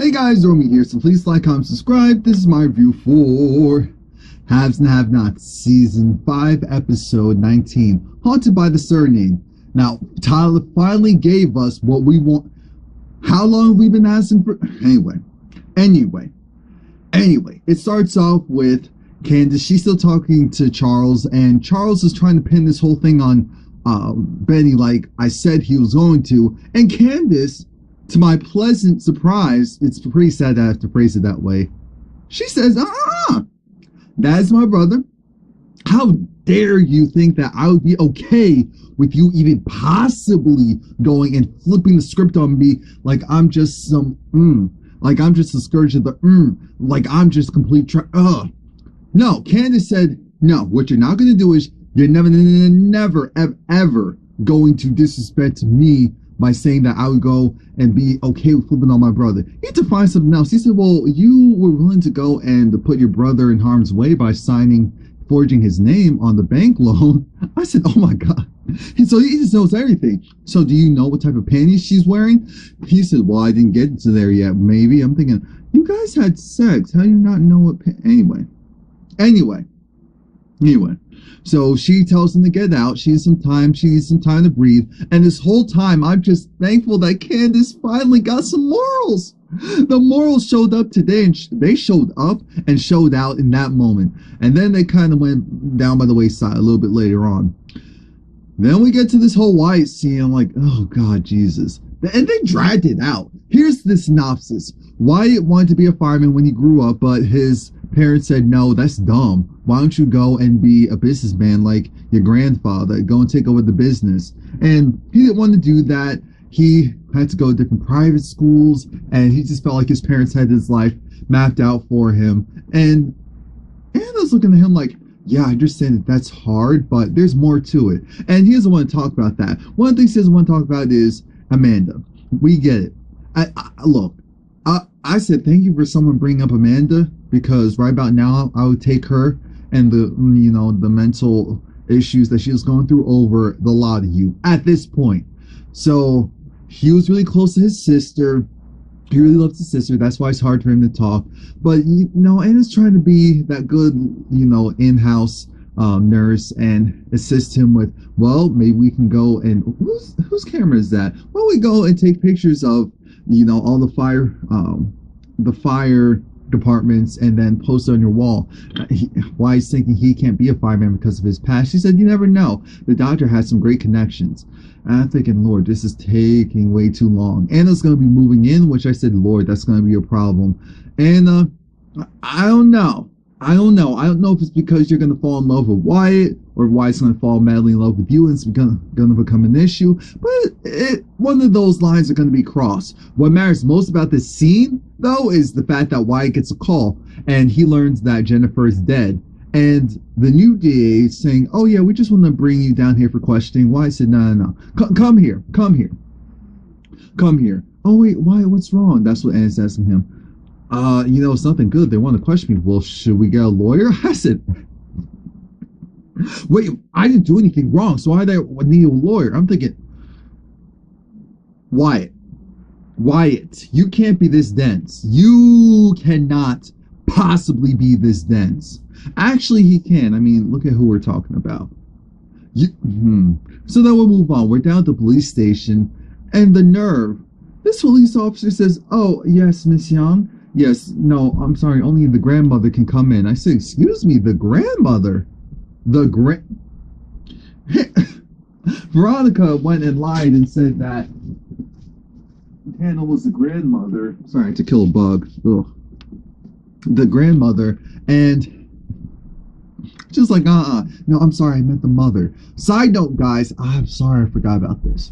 Hey guys, Romie here, so please like, comment, subscribe. This is my review for Haves and Have-Nots, Season 5, Episode 19, Haunted by the Surname. Now, Tyler finally gave us what we want. How long have we been asking for? Anyway, it starts off with Candice. She's still talking to Charles, and Charles is trying to pin this whole thing on Benny like I said he was going to, and Candice, to my pleasant surprise, it's pretty sad that I have to phrase it that way, she says, that's my brother. How dare you think that I would be okay with you even possibly going and flipping the script on me like I'm just some, like I'm just a scourge of the, like I'm just complete No, Candace said, no, what you're not going to do is you're never, ever going to disrespect me by saying that I would go and be okay with flipping on my brother. You need to find something else. He said, well, you were willing to go and to put your brother in harm's way by forging his name on the bank loan. I said, oh my God. And so he just knows everything. So do you know what type of panties she's wearing? He said, well, I didn't get to there yet. Maybe. I'm thinking, you guys had sex. How do you not know what Anyway. So she tells him to get out. She needs some time to breathe. And this whole time, I'm just thankful that Candace finally got some morals. The morals showed up today, and they showed up and showed out in that moment. And then they kind of went down by the wayside a little bit later on. Then we get to this whole Wyatt scene. I'm like, oh God, Jesus. And they dragged it out. Here's the synopsis. Wyatt wanted to be a fireman when he grew up, but his parents said, no, that's dumb. Why don't you go and be a businessman like your grandfather? Go and take over the business. And he didn't want to do that. He had to go to different private schools, and he just felt like his parents had his life mapped out for him. And Anna's looking at him like, yeah, I understand that that's hard, but there's more to it. And he doesn't want to talk about that. One of the things he doesn't want to talk about is Amanda. We get it. Look, I said thank you for someone bringing up Amanda, because right about now I would take her and the mental issues that she was going through over the lot of you at this point. So he was really close to his sister. He really loves his sister. That's why it's hard for him to talk. But Anna's trying to be that good, in-house nurse and assist him with, well, maybe we can go and whose camera is that? Well, we go and take pictures of all the fire departments and then post it on your wall. Why he's thinking he can't be a fireman because of his past. She said, you never know. The doctor has some great connections. And I'm thinking, Lord, this is taking way too long. Anna's going to be moving in, which I said, Lord, that's going to be a problem. And I don't know. I don't know if it's because you're going to fall in love with Wyatt, or Wyatt's going to fall madly in love with you and it's going to become an issue. But one of those lines are going to be crossed. What matters most about this scene, though, is the fact that Wyatt gets a call and he learns that Jennifer is dead. And the new DA is saying, oh yeah, we just want to bring you down here for questioning. Wyatt said, no. Come here. Oh wait, Wyatt, what's wrong? That's what Anna's asking him. It's nothing good. They want to question me. Well, should we get a lawyer? I said, wait, I didn't do anything wrong, so why do I need a lawyer? I'm thinking, Wyatt, you can't be this dense. You cannot possibly be this dense. Actually, he can. I mean, look at who we're talking about. So then we'll move on. We're down at the police station, and the nerve. This police officer says, oh, yes, Miss Young. Yes, no, I'm sorry, only the grandmother can come in. I said, excuse me, the grandmother? Veronica went and lied and said that Hannah was the grandmother. Sorry, I had to kill a bug. Ugh. The grandmother, and just like, no, I'm sorry, I meant the mother. Side note, guys, I'm sorry, I forgot about this.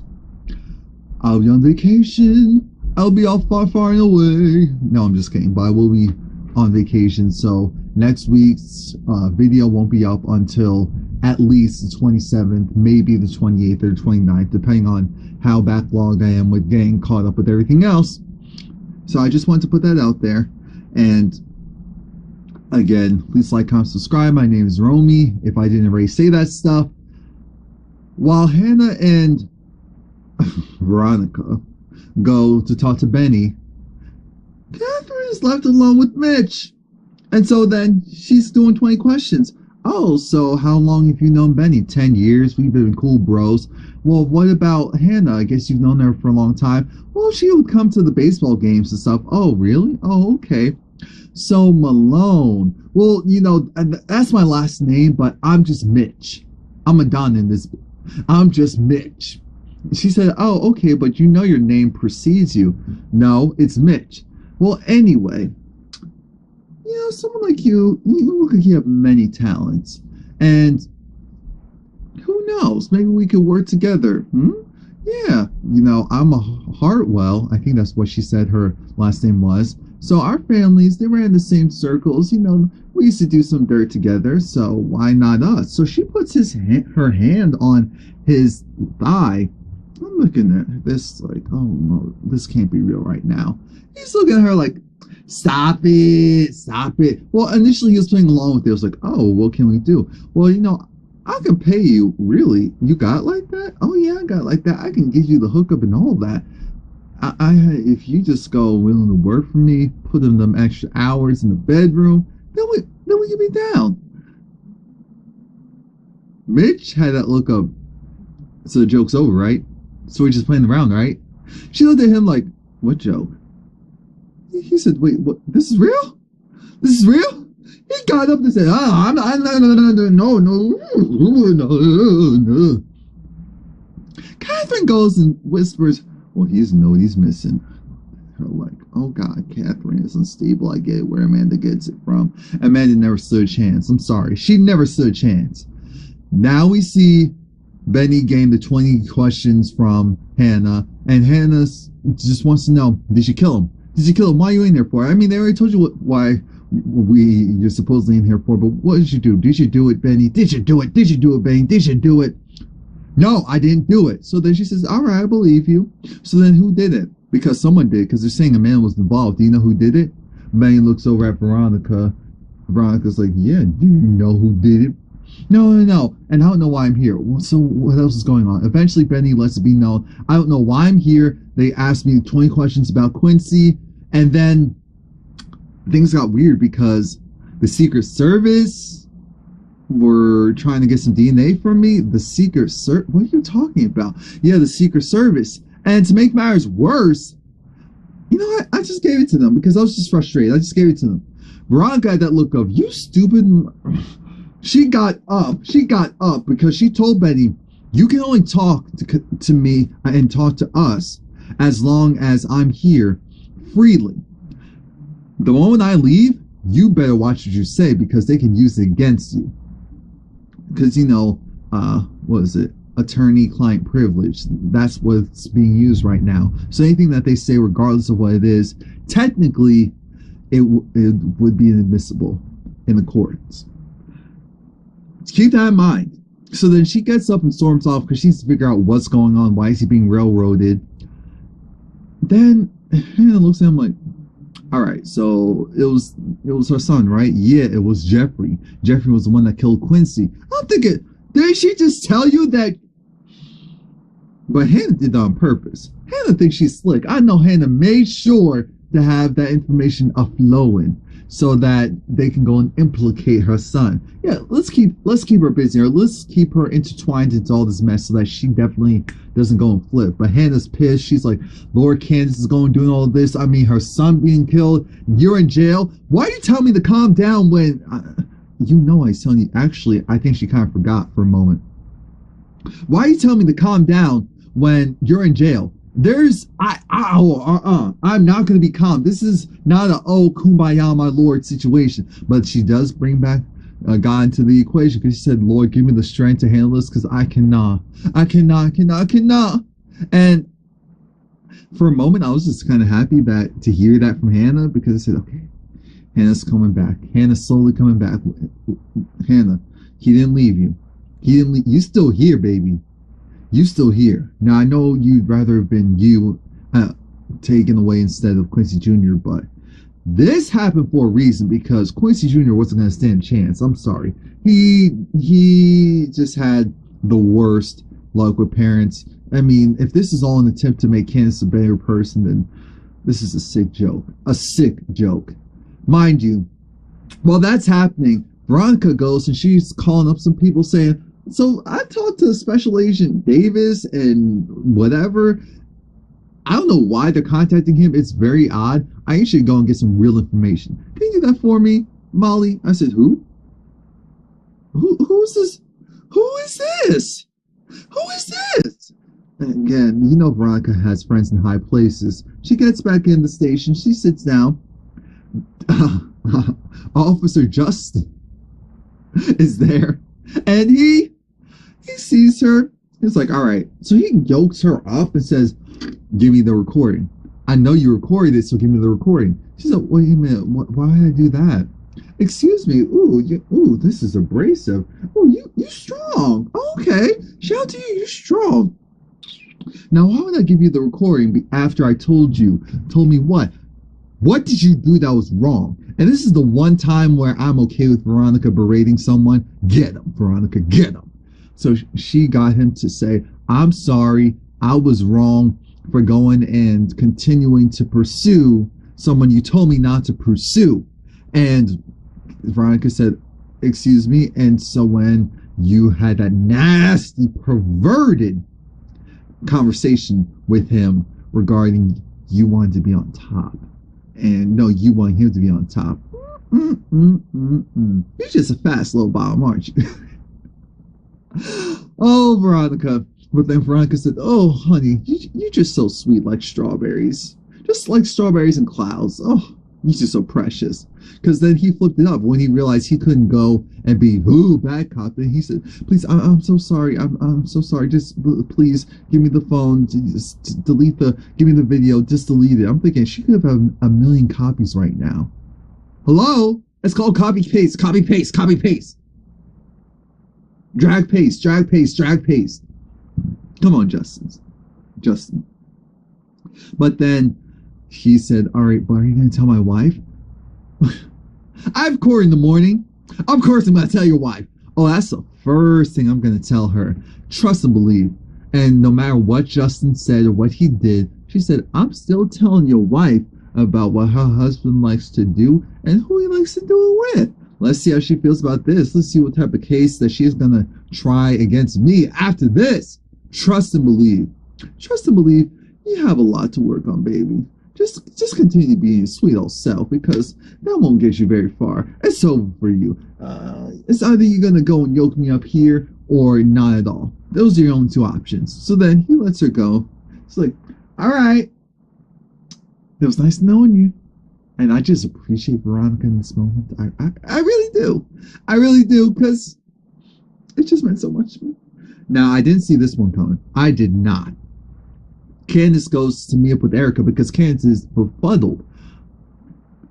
I'll be on vacation. I'll be all far and away. No, I'm just kidding, but I will be on vacation, so next week's video won't be up until at least the 27th, maybe the 28th or 29th, depending on how backlogged I am with getting caught up with everything else. So I just wanted to put that out there. And again, please like, comment, subscribe. My name is Romie, if I didn't already say that stuff. While Hannah and Veronica go to talk to Benny, Katherine is left alone with Mitch. And so then she's doing 20 questions. Oh, so how long have you known Benny? 10 years. We've been cool bros. Well, what about Hannah? I guess you've known her for a long time. Well, she would come to the baseball games and stuff. Oh, really? Oh, okay. So Malone. Well, that's my last name, but I'm just Mitch. I'm a Don in this. I'm just Mitch. She said, oh, okay, but your name precedes you. No, it's Mitch. Well, anyway, someone like you look like you have many talents. And who knows? Maybe we could work together. Yeah, I'm a Hartwell. I think that's what she said her last name was. So our families, they ran the same circles. We used to do some dirt together. So why not us? So she puts her hand on his thigh. I'm looking at this like, oh no, this can't be real right now. He's looking at her like, stop it, stop it. Well, initially he was playing along with it. I was like, oh, what can we do? Well, I can pay you. Really? You got like that? Oh yeah, I got like that. I can give you the hookup and all that. If you just go willing to work for me, put in them extra hours in the bedroom, then we can be down. Mitch had that look of, so the joke's over, right? So we're just playing around, right? She looked at him like, what joke? He said, wait, what? This is real? This is real? He got up and said, no. Katherine goes and whispers, well, he doesn't know what he's missing. Her like, oh God, Katherine is unstable. I get where Amanda gets it from. Amanda never stood a chance. I'm sorry. She never stood a chance. Now we see Benny gain the 20 questions from Hannah, and Hannah just wants to know, did you kill him? Did you kill him? Why are you in here for? I mean, they already told you why you're supposedly in here for, but what did you do? Did you do it, Benny? Did you do it? Did you do it, Benny? Did you do it? No, I didn't do it. So then she says, all right, I believe you. So then who did it? Because someone did, because they're saying a man was involved. Do you know who did it? Benny looks over at Veronica. Veronica's like, yeah, do you know who did it? No. And I don't know why I'm here. Well, so what else is going on? Eventually, Benny lets it be known, I don't know why I'm here. They asked me 20 questions about Quincy. And then things got weird because the Secret Service were trying to get some DNA from me. The Secret Service? What are you talking about? Yeah, the Secret Service. And to make matters worse, you know what? I just gave it to them because I was just frustrated. I just gave it to them. Veronica had that look of, you stupid. She got up. She got up because she told Benny, you can only talk to me and talk to us as long as I'm here freely. The moment I leave, you better watch what you say because they can use it against you. Because, what is it? Attorney-client privilege. That's what's being used right now. So anything that they say, regardless of what it is, technically, it would be inadmissible in the courts. Keep that in mind. So then she gets up and storms off because she needs to figure out what's going on. Why is he being railroaded? Then Hannah looks at him like, all right, so it was her son, right? Yeah, it was Jeffrey. Jeffrey was the one that killed Quincy. I'm thinking, did she just tell you that? But Hannah did that on purpose. Hannah thinks she's slick. I know Hannah made sure to have that information aflowing so that they can go and implicate her son. Yeah, let's keep her busy, or let's keep her intertwined into all this mess so that she definitely doesn't go and flip. But Hannah's pissed. She's like, Lord, Candace is going doing all of this. I mean, her son being killed. You're in jail. Why are you telling me to calm down when I was telling you? Actually, I think she kind of forgot for a moment. Why are you telling me to calm down when you're in jail? I'm not going to be calm. This is not a, oh, kumbaya, my Lord situation. But she does bring back God into the equation because she said, Lord, give me the strength to handle this because I cannot. And for a moment, I was just kind of happy to hear that from Hannah because I said, okay, Hannah's coming back. Hannah's slowly coming back. Hannah, he didn't leave you. You still here, baby. You still here. Now, I know you'd rather have been taken away instead of Quincy Jr., but this happened for a reason because Quincy Jr. wasn't going to stand a chance. I'm sorry. He just had the worst luck with parents. I mean, if this is all an attempt to make Candace a better person, then This is a sick joke. A sick joke. Mind you, while that's happening, Veronica goes and she's calling up some people saying, so I talked to Special Agent Davis and whatever. I don't know why they're contacting him. It's very odd. I should go and get some real information. Can you do that for me, Molly? I said, who? Who is this? Who is this? Who is this? And again, you know Veronica has friends in high places. She gets back in the station. She sits down. Officer Justin is there. And he sees her. He's like, all right. So he yokes her up and says, give me the recording. I know you recorded it, so give me the recording. She's like, wait a minute. Why did I do that? Excuse me. Ooh, this is abrasive. Oh, you strong. Okay. Shout out to you. You're strong. Now, why would I give you the recording after I told me what? What did you do that was wrong? And this is the one time where I'm okay with Veronica berating someone. Get him, Veronica, get him. So she got him to say, I'm sorry, I was wrong for going and continuing to pursue someone you told me not to pursue. And Veronica said, excuse me. And so when you had that nasty, perverted conversation with him regarding you wanted to be on top. And no, you want him to be on top. You're just a fast little bomb, aren't you? Oh, Veronica. But then Veronica said, oh, honey, you're just so sweet like strawberries. Just like strawberries and clouds. Oh, you're just so precious. Because then he flipped it up when he realized he couldn't go and be, ooh, bad cop. And he said, please, I'm so sorry. I'm so sorry. Just please give me the phone. Just give me the video. Just delete it. I'm thinking she could have a million copies right now. Hello? It's called copy paste, copy paste, copy paste. Drag paste, drag paste, drag paste. Come on, Justin. But then he said, all right, but are you going to tell my wife? I have court in the morning. Of course I'm going to tell your wife. Oh, that's the first thing I'm going to tell her. Trust and believe. And no matter what Justin said or what he did, she said, I'm still telling your wife about what her husband likes to do and who he likes to do it with. Let's see how she feels about this. Let's see what type of case that she's going to try against me after this. Trust and believe. Trust and believe. You have a lot to work on, baby. Just continue being your sweet old self, because that won't get you very far. It's over for you. It's either you're going to go and yoke me up here or not at all. Those are your only two options. So then he lets her go. It's like, all right. It was nice knowing you. And I just appreciate Veronica in this moment. I really do. I really do, because it just meant so much to me. Now, I didn't see this one coming. I did not. Candice goes to meet up with Erica because Candice is befuddled.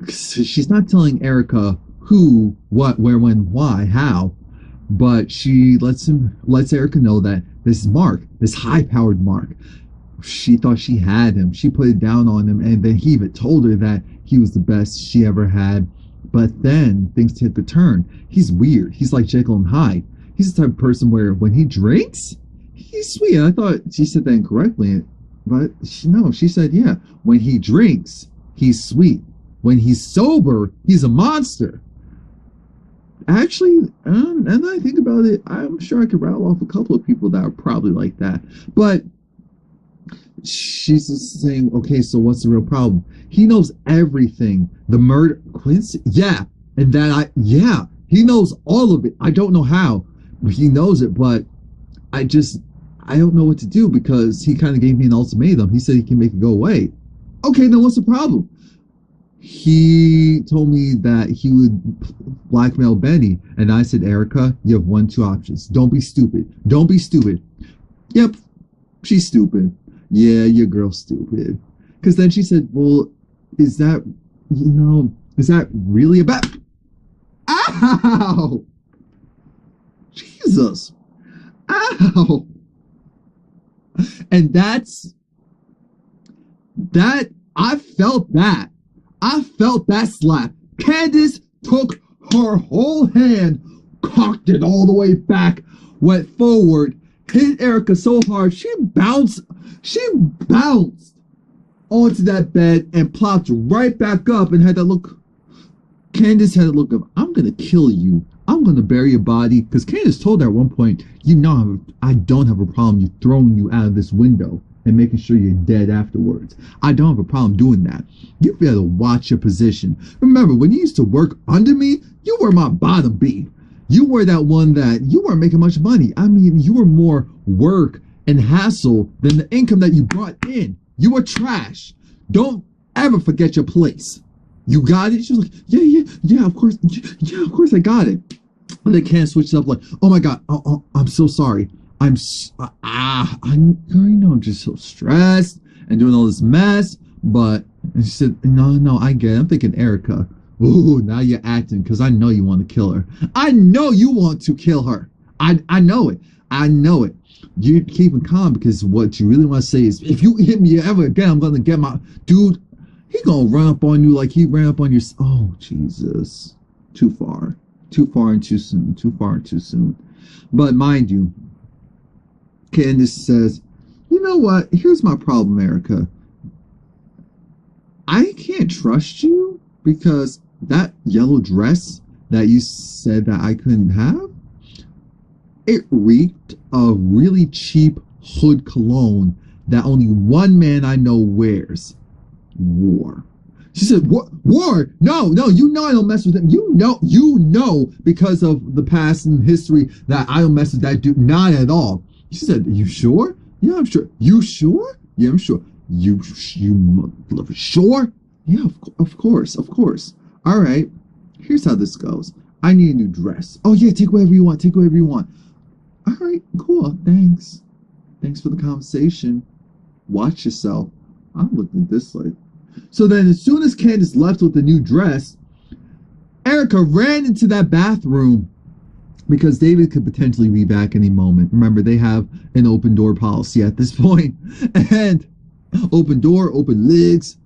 She's not telling Erica who, what, where, when, why, how, but she lets Erica know that this Mark, this high-powered Mark, she thought she had him. She put it down on him, and then he even told her that he was the best she ever had. But then things take a turn. He's weird. He's like Jekyll and Hyde. He's the type of person where when he drinks, he's sweet. And I thought she said that incorrectly. But no, she said, yeah, when he drinks, he's sweet. When he's sober, he's a monster. Actually, and I think about it, I'm sure I could rattle off a couple of people that are probably like that. But she's just saying, okay, so what's the real problem? He knows everything. The murder, Quincy, yeah. And that he knows all of it. I don't know how, but he knows it, but I don't know what to do, because he kind of gave me an ultimatum. He said he can make it go away. Okay, then what's the problem? He told me that he would blackmail Benny, and I said, Erica, you have two options. Don't be stupid. Don't be stupid. Yep, she's stupid. Yeah, your girl's stupid. Because then she said, well, is that really about... Ow! Jesus. Ow! And I felt that. I felt that slap. Candice took her whole hand, cocked it all the way back, went forward, hit Erica so hard, she bounced. onto that bed and plopped right back up and had that look. Candace had a look of, I'm going to kill you. I'm going to bury your body. Because Candace told her at one point, you know, I don't have a problem you throwing you out of this window and making sure you're dead afterwards. I don't have a problem doing that. You better watch your position. Remember, when you used to work under me, you were my bottom B. You were that one that you weren't making much money. I mean, you were more work and hassle than the income that you brought in. You were trash. Don't ever forget your place. You got it? She was like, yeah, of course. Yeah, of course I got it. And then Candace switched up like, oh my God, I'm so sorry. I know I'm just so stressed and doing all this mess. But, and she said, no, I get it. I'm thinking Erica. Ooh, now you're acting because I know you want to kill her. I know you want to kill her. I know it. I know it. You're keeping calm because what you really want to say is, if you hit me ever again, I'm going to get my... Dude, he going to run up on you like he ran up on your... Oh, Jesus. Too far. Too far and too soon. Too far and too soon. But mind you, Candice says, you know what? Here's my problem, Erica. I can't trust you because that yellow dress that you said that I couldn't have, it reeked of really cheap hood cologne that only one man I know wears. War. She said, war? No, you know I don't mess with him. You know because of the past and history that I don't mess with that dude. Not at all. She said, you sure? Yeah, I'm sure. You sure? Yeah, I'm sure. You sure? Yeah, of course. All right, here's how this goes. I need a new dress. Oh yeah, take whatever you want. All right, cool. Thanks for the conversation. Watch yourself. I'm looking at this like. So then as soon as Candace left with the new dress, Erica ran into that bathroom because David could potentially be back any moment. Remember, they have an open door policy at this point. And open door, open legs.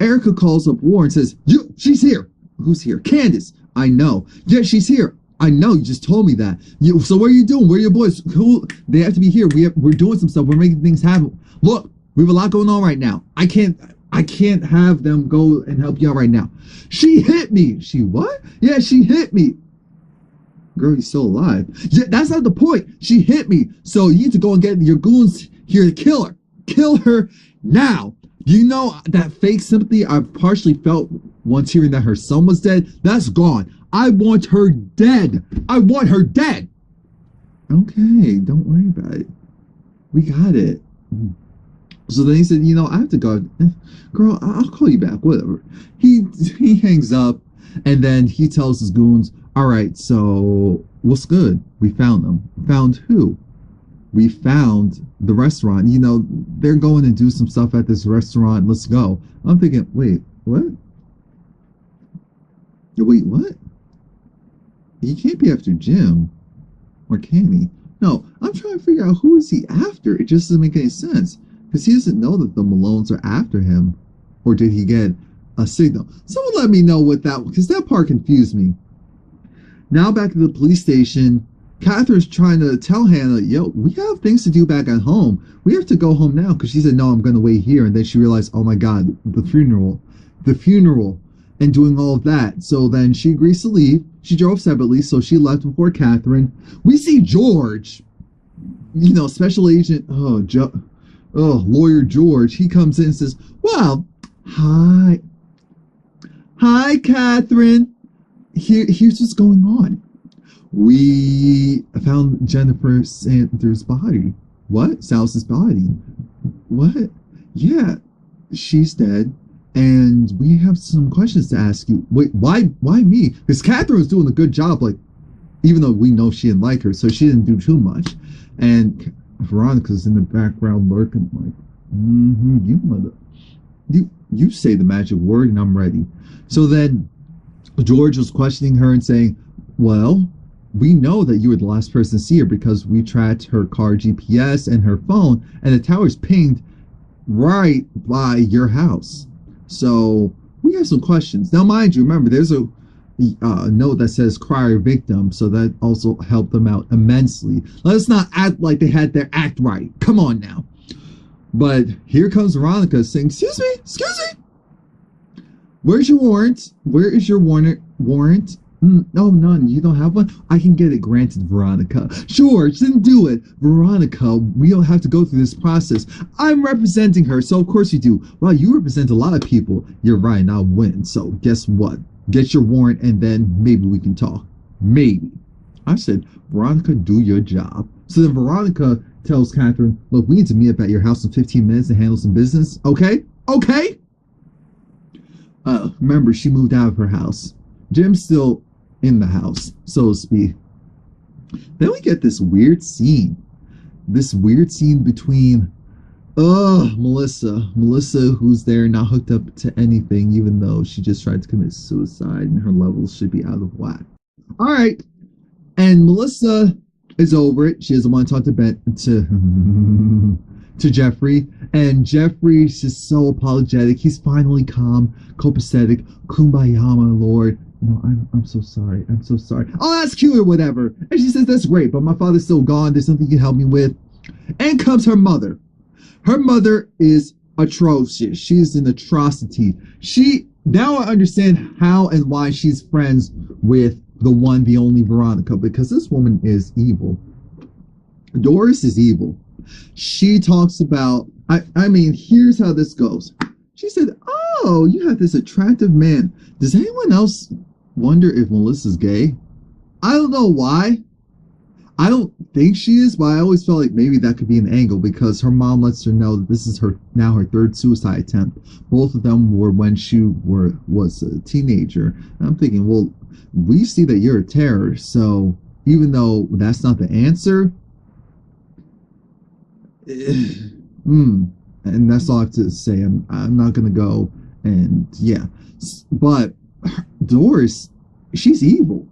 Erica calls up War and says, she's here. Who's here? Candace. I know. Yeah, she's here. I know. You just told me that. So what are you doing? Where are your boys? Cool. They have to be here. We're doing some stuff. We're making things happen. Look, we have a lot going on right now. I can't have them go and help you out right now. She hit me. She what? Yeah, she hit me. Girl, you're still alive. Yeah, that's not the point. She hit me. So you need to go and get your goons here to kill her. Kill her now. You know that fake sympathy I partially felt once hearing that her son was dead? That's gone. I want her dead. I want her dead. Okay, don't worry about it. We got it. So then he said, I have to go. Girl, I'll call you back. Whatever. He hangs up and then he tells his goons, all right, so what's good? We found them. Found who? We found the restaurant. They're going to do some stuff at this restaurant. Let's go. I'm thinking, wait, what? Wait, what? He can't be after Jim. Or can he? No, I'm trying to figure out who is he after. It just doesn't make any sense. Because he doesn't know that the Malones are after him. Or did he get a signal? Someone let me know what that, because that part confused me. Now back at the police station, Catherine's trying to tell Hannah, yo, we have things to do back at home. We have to go home now. Because she said, no, I'm going to wait here. And then she realized, oh my God, the funeral, and doing all of that. So then she agrees to leave. She drove separately, so she left before Katherine. We see George, Special Agent, Lawyer George. He comes in and says, well, hi, Katherine. Here's what's going on. We found Jennifer Sanders' body. What? Sal's body. What? Yeah, she's dead. And we have some questions to ask you. Wait, why me? Because Katherine was doing a good job, like, even though we know she didn't like her, so she didn't do too much. And Veronica's in the background lurking, like, you say the magic word and I'm ready. So then George was questioning her and saying, well, we know that you were the last person to see her because we tracked her car GPS and her phone, and the tower's pinged right by your house. So we have some questions. Now, mind you, remember, there's a note that says crier victim, so that also helped them out immensely. Let us not act like they had their act right. Come on now. But here comes Veronica saying, excuse me. Where's your warrant? Where is your warrant? No, none. You don't have one? I can get it granted, Veronica. Sure, then do it. Veronica, we don't have to go through this process. I'm representing her, so of course you do. Well, you represent a lot of people. You're right, and I'll win. So guess what? Get your warrant, and then maybe we can talk. Maybe. I said, Veronica, do your job. So then Veronica tells Katherine, look, we need to meet up at your house in 15 minutes to handle some business. Okay? Okay? Remember, she moved out of her house. Jim's still in the house, so to speak. Then we get this weird scene. This weird scene between Melissa, who's there not hooked up to anything, even though she just tried to commit suicide and her levels should be out of whack. All right, and Melissa is over it. She doesn't want to talk to Jeffrey, and Jeffrey's just so apologetic. He's finally calm, copacetic. Kumbaya, my lord. No, I'm so sorry. I'm so sorry. I'll ask you or whatever. And she says, that's great, but my father's still gone. There's something you can help me with. And comes her mother. Her mother is atrocious. She's an atrocity. Now I understand how and why she's friends with the one, the only Veronica, because this woman is evil. Doris is evil. She talks about, I mean, here's how this goes. She said, oh, you have this attractive man. Does anyone else wonder if Melissa's gay? I don't know why. I don't think she is, but I always felt like maybe that could be an angle because her mom lets her know that this is her third suicide attempt. Both of them were when she was a teenager. And I'm thinking, well, we see that you're a terror, so even though that's not the answer, and that's all I have to say. I'm not gonna go, and yeah, but Doris, she's evil.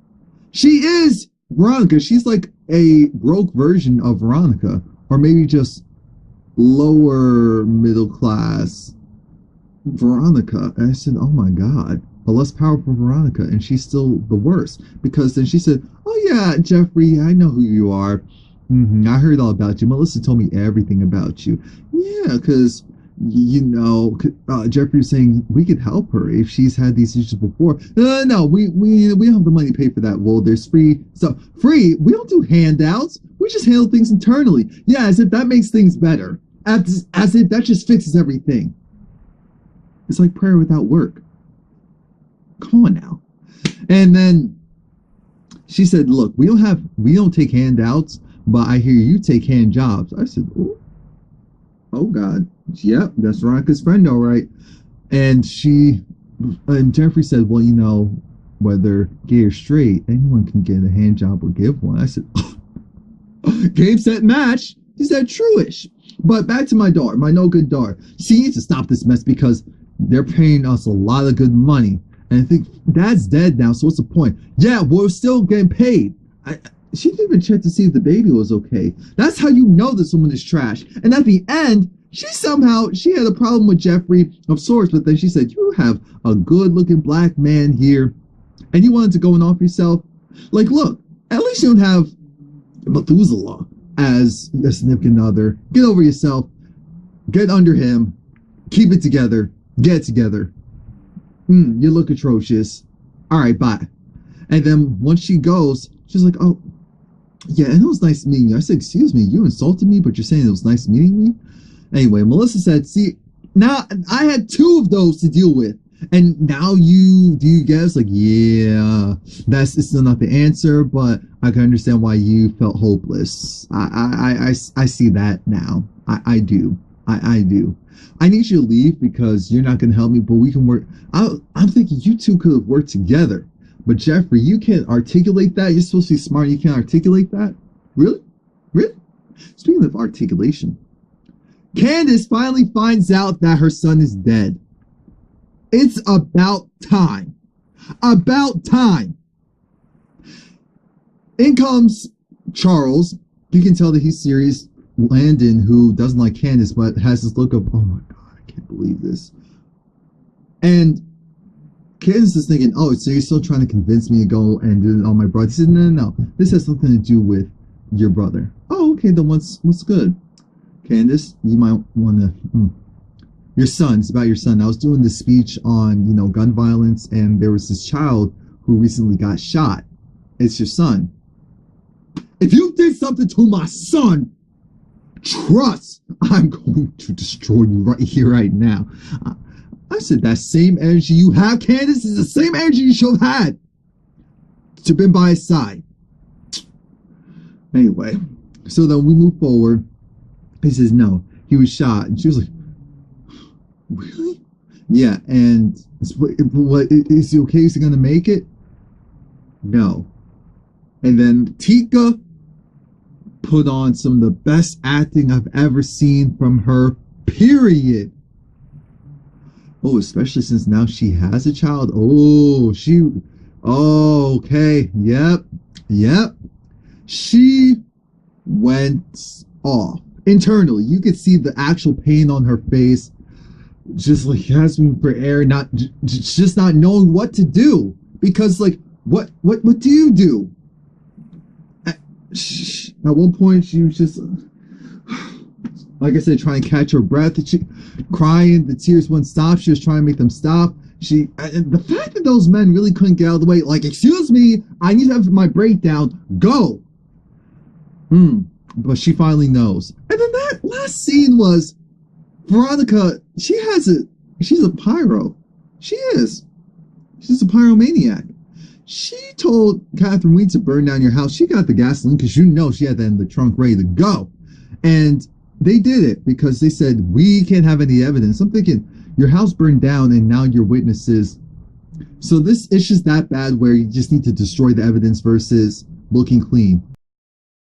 She is Veronica. She's like a broke version of Veronica, or maybe just lower middle class Veronica. And I said, oh my god, a less powerful Veronica, and she's still the worst, because then she said, oh yeah, Jeffrey, I know who you are. I heard all about you. Melissa told me everything about you. Yeah, because Jeffrey was saying we could help her if she's had these issues before. No, we don't have the money to pay for that. Well, there's free stuff. Free? We don't do handouts. We just handle things internally. Yeah, as if that makes things better. As if that just fixes everything. It's like prayer without work. Come on now. And then she said, look, we don't take handouts, but I hear you take hand jobs. I said, oh God. Yep, that's Veronica's friend, all right. And Jeffrey said, well, whether gay or straight, anyone can get a hand job or give one. I said, game, set, match. He said, true-ish. But back to my daughter, my no good daughter. She needs to stop this mess because they're paying us a lot of good money. And I think Dad's dead now, so what's the point? Yeah, we're still getting paid. She didn't even check to see if the baby was okay. That's how you know that someone is trash. And at the end, she had a problem with Jeffrey of sorts, but then she said, you have a good-looking black man here, and you wanted to go and off yourself? Like, look, at least you don't have Methuselah as a significant other. Get over yourself. Get under him. Keep it together. Get it together. You look atrocious. All right, bye. And then once she goes, she's like, oh, yeah, and it was nice meeting you. I said, excuse me, you insulted me, but you're saying it was nice meeting me? Anyway, Melissa said, see, now I had two of those to deal with. And now do you guess? Like, yeah, it's still not the answer, but I can understand why you felt hopeless. I see that now. I do. I do. I need you to leave because you're not going to help me, but we can work. I'm thinking you two could have worked together. But Jeffrey, you can't articulate that. You're supposed to be smart. You can't articulate that? Really? Really? Speaking of articulation, Candice finally finds out that her son is dead. It's about time. About time. In comes Charles. You can tell that he's serious. Landon, who doesn't like Candice, but has this look of, oh my God, I can't believe this. And Candice is thinking, oh, so you're still trying to convince me to go and do it on my brother? He said, no. This has something to do with your brother. Oh, okay, then what's good? Candice, you might want to. Your son. It's about your son. I was doing this speech on, gun violence, and there was this child who recently got shot. It's your son. If you did something to my son, trust I'm going to destroy you right here, right now. I said that same energy you have, Candace, is the same energy you should have had to been by his side. Anyway, so then we move forward. He says, no, he was shot. And she was like, really? Yeah, and what is he okay? Is he going to make it? No. And then Tika put on some of the best acting I've ever seen from her, period. Oh, especially since now she has a child. Oh, okay. Yep. She went off. Internally, you could see the actual pain on her face, just like gasping for air, just not knowing what to do. Because, like, what do you do? At one point, she was just, like I said, trying to catch her breath. She crying, the tears wouldn't stop. She was trying to make them stop. And the fact that those men really couldn't get out of the way, like, excuse me, I need to have my breakdown. Go. But she finally knows. And then that last scene was Veronica. She's a pyro. She is. She's a pyromaniac. She told Katherine, we need to burn down your house. She got the gasoline because she had that in the trunk ready to go. And they did it because they said, we can't have any evidence. I'm thinking, your house burned down and now you're witnesses. So it's just that bad where you just need to destroy the evidence versus looking clean.